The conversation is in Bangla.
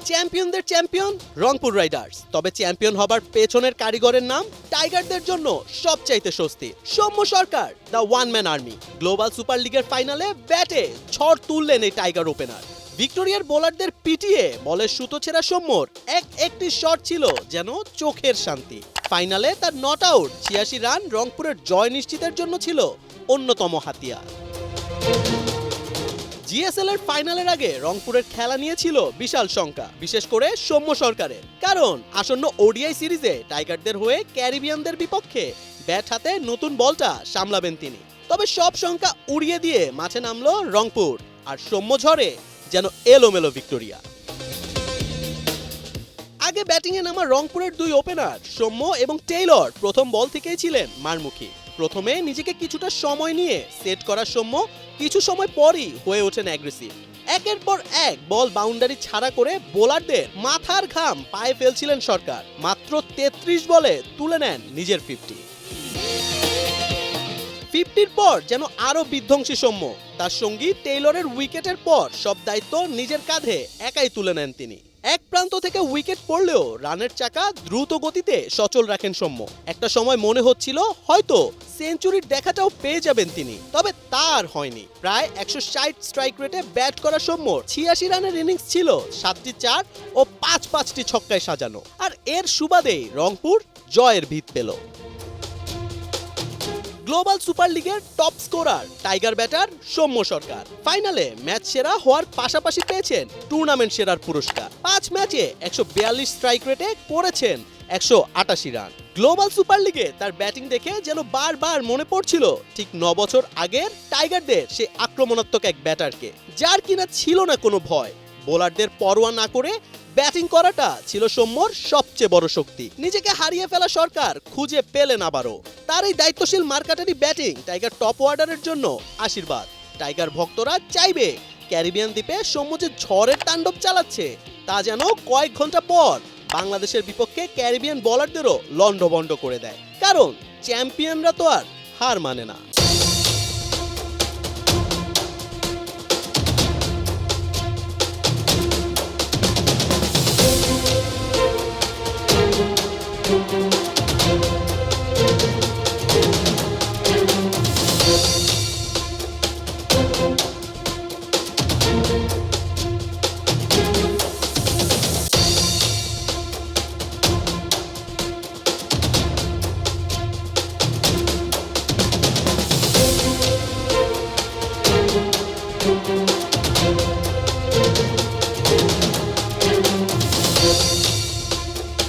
চ্যাম্পিয়নদের চ্যাম্পিয়ন রংপুর রাইডার্স, তবে চ্যাম্পিয়ন হবার পেছনের কারিগরের নাম টাইগারদের জন্য সবচাইতে স্বস্তি Soumya Sarkar, the one man army. Global super লিগের ফাইনালে ব্যাটে ঝড় তুললেন এই টাইগার ওপেনার। ভিক্টোরিয়ার বোলারদের পিটিয়ে বলের সুতো ছেঁড়া সৌম্যর একটি শট ছিল যেন চোখের শান্তি। ফাইনালে তার নট আউট ৮৬ রান রংপুরের জয় নিশ্চিতের জন্য ছিল অন্যতম হাতিয়ার। জিএসএল এর ফাইনালের আগে রংপুরের খেলা নিয়েছিল বিশাল শঙ্কা, বিশেষ করে সৌম্য সরকারের, কারণ আসন্ন ওডিআই সিরিজে টাইগারদের হয়ে ক্যারিবিয়ানদের বিপক্ষে ব্যাট হাতে নতুন বলটা সামলাবেন তিনি। তবে সব শঙ্কা উড়িয়ে দিয়ে মাঠে নামলো রংপুর, আর সৌম্য ঝড়ে যেন এলোমেলো ভিক্টোরিয়া। আগে ব্যাটিংয়ে নামা রংপুরের দুই ওপেনার সৌম্য এবং টেইলর প্রথম বল থেকেই ছিলেন মারমুখী। প্রথমে নিজেকে কিছুটা সময় নিয়ে সেট করা সৌম্য কিছু সময় পরই হয়ে ওঠেন অ্যাগ্রেসিভ। একের পর এক বল বাউন্ডারি ছাড়া করে বোলারদের মাথার ঘাম পায়ে ফেলছিলেন সরকার। মাত্র ৩৩ বলে তুলে নেন নিজের 50-র পর যেন আরো বিধ্বংসী সৌম্য। তার সঙ্গী টেইলরের উইকেটের পর সব দায়িত্ব নিজের কাঁধে একাই তুলে নেন তিনি। এক প্রান্ত থেকে উইকেট পড়লেও রানের চাকা দ্রুত গতিতে সচল রাখেন সৌম্য। একটা সময় মনে হচ্ছিল হয়তো সেঞ্চুরির দেখাটাও পেয়ে যাবেন তিনি, তবে তার হয়নি। প্রায় ১৬০ স্ট্রাইক রেটে ব্যাট করা সৌম্যর ৮৬ রানের ইনিংস ছিল ৭টি ৪ ও ৫টি ছক্কায় সাজানো, আর এর সুবাদেই রংপুর জয়ের ভিত পেল। গ্লোবাল সুপার লিগের top scorer tiger batter Soumya Sarkar ফাইনালে ম্যাচ সেরা হওয়ার পাশাপাশি পেয়েছেন টুর্নামেন্ট সেরার পুরস্কার। ৫ ম্যাচে ১৪২ স্ট্রাইক রেটে করেছেন ১৮৮ রান। গ্লোবাল সুপার লিগে তার ব্যাটিং দেখে যেন বারবার মনে পড়ছিল ঠিক ৯ বছর আগের টাইগারদের সে আক্রমণাত্মক এক ব্যাটারকে, যার কিনা ছিল না কোনো ভয়। বোলারদের পরোয়া না করে ব্যাটিং করাটা ছিল সৌম্যর সবচেয়ে বড় শক্তি। নিজেকে হারিয়ে ফেলা সরকার খুঁজে পেলেন আবারও। তার এই দায়িত্বশীল মার্কাটারি ব্যাটিং টাইগার টপ অর্ডারের জন্য আশীর্বাদ। টাইগার ভক্তরা চাইবে ক্যারিবিয়ান দ্বীপে সৌম্য যে ঝড়ের তাণ্ডব চালাচ্ছে তা যেন কয়েক ঘন্টা পর বাংলাদেশের বিপক্ষে ক্যারিবিয়ান বোলারদেরও লন্ডভন্ড করে দেয়, কারণ চ্যাম্পিয়নরা তো আর হার মানে না।